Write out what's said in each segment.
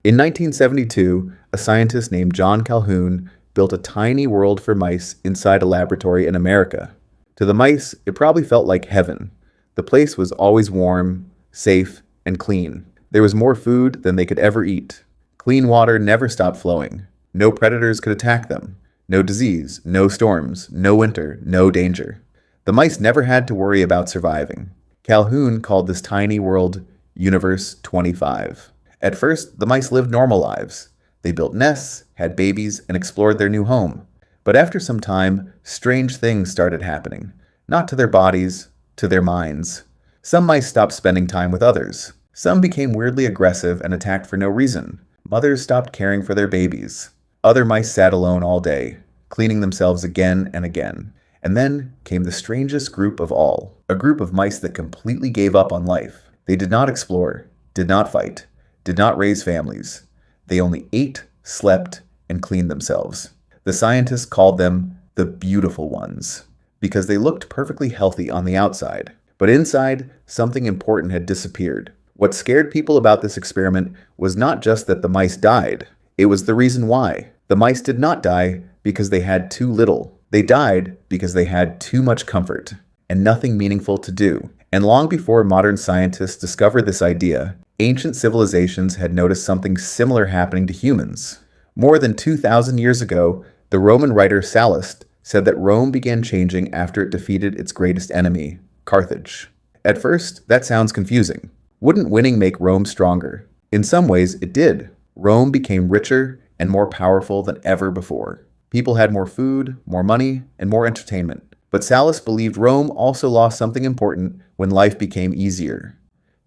In 1972, a scientist named John Calhoun built a tiny world for mice inside a laboratory in America. To the mice, it probably felt like heaven. The place was always warm, safe, and clean. There was more food than they could ever eat. Clean water never stopped flowing. No predators could attack them. No disease, no storms, no winter, no danger. The mice never had to worry about surviving. Calhoun called this tiny world Universe 25. At first, the mice lived normal lives. They built nests, had babies, and explored their new home. But after some time, strange things started happening. Not to their bodies, to their minds. Some mice stopped spending time with others. Some became weirdly aggressive and attacked for no reason. Mothers stopped caring for their babies. Other mice sat alone all day, cleaning themselves again and again. And then came the strangest group of all, a group of mice that completely gave up on life. They did not explore, did not fight, did not raise families. They only ate, slept, and cleaned themselves. The scientists called them the beautiful ones because they looked perfectly healthy on the outside. But inside, something important had disappeared. What scared people about this experiment was not just that the mice died. It was the reason why. The mice did not die because they had too little. They died because they had too much comfort and nothing meaningful to do. And long before modern scientists discovered this idea, ancient civilizations had noticed something similar happening to humans. More than 2,000 years ago, the Roman writer Sallust said that Rome began changing after it defeated its greatest enemy, Carthage. At first, that sounds confusing. Wouldn't winning make Rome stronger? In some ways, it did. Rome became richer and more powerful than ever before. People had more food, more money, and more entertainment. But Sallust believed Rome also lost something important when life became easier.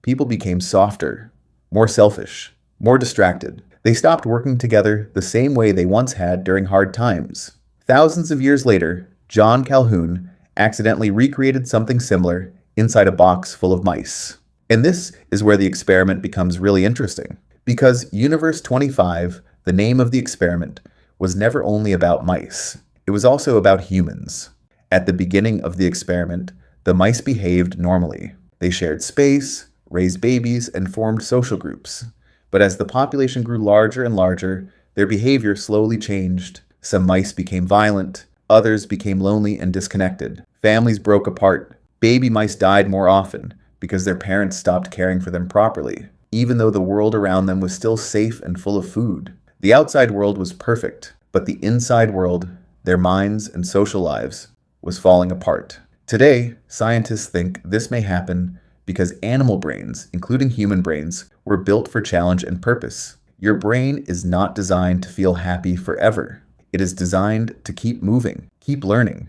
People became softer, more selfish, more distracted. They stopped working together the same way they once had during hard times. Thousands of years later, John Calhoun accidentally recreated something similar inside a box full of mice. And this is where the experiment becomes really interesting. Because Universe 25, the name of the experiment, was never only about mice. It was also about humans. At the beginning of the experiment, the mice behaved normally. They shared space, raised babies, and formed social groups. But as the population grew larger and larger, their behavior slowly changed. Some mice became violent, others became lonely and disconnected. Families broke apart. Baby mice died more often because their parents stopped caring for them properly, even though the world around them was still safe and full of food. The outside world was perfect, but the inside world, their minds and social lives, was falling apart. Today, scientists think this may happen because animal brains, including human brains, were built for challenge and purpose. Your brain is not designed to feel happy forever. It is designed to keep moving, keep learning,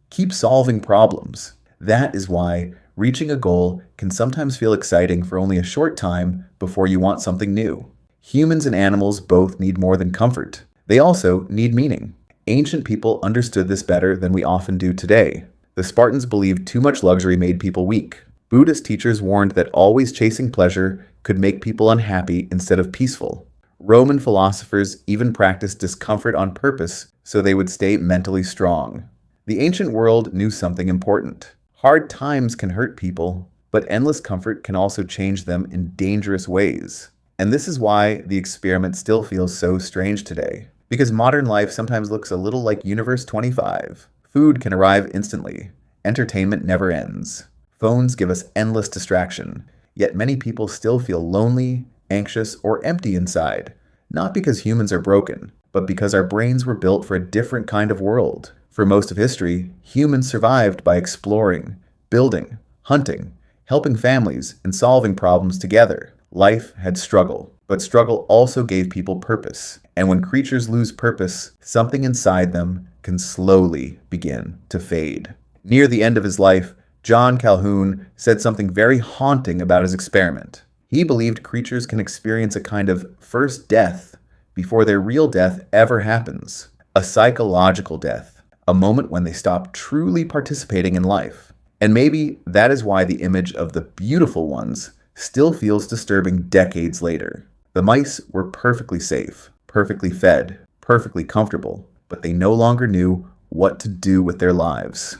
keep solving problems. That is why reaching a goal can sometimes feel exciting for only a short time before you want something new. Humans and animals both need more than comfort. They also need meaning. Ancient people understood this better than we often do today. The Spartans believed too much luxury made people weak. Buddhist teachers warned that always chasing pleasure could make people unhappy instead of peaceful. Roman philosophers even practiced discomfort on purpose so they would stay mentally strong. The ancient world knew something important. Hard times can hurt people, but endless comfort can also change them in dangerous ways. And this is why the experiment still feels so strange today. Because modern life sometimes looks a little like Universe 25. Food can arrive instantly. Entertainment never ends. Phones give us endless distraction. Yet many people still feel lonely, anxious, or empty inside. Not because humans are broken, but because our brains were built for a different kind of world. For most of history, humans survived by exploring, building, hunting, helping families, and solving problems together. Life had struggle, but struggle also gave people purpose. And when creatures lose purpose, something inside them can slowly begin to fade. Near the end of his life, John Calhoun said something very haunting about his experiment. He believed creatures can experience a kind of first death before their real death ever happens. A psychological death, a moment when they stop truly participating in life. And maybe that is why the image of the beautiful ones still feels disturbing decades later. The mice were perfectly safe, perfectly fed, perfectly comfortable, but they no longer knew what to do with their lives.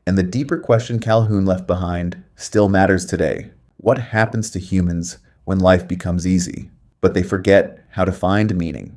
And the deeper question Calhoun left behind still matters today. What happens to humans when life becomes easy? but they forget how to find meaning.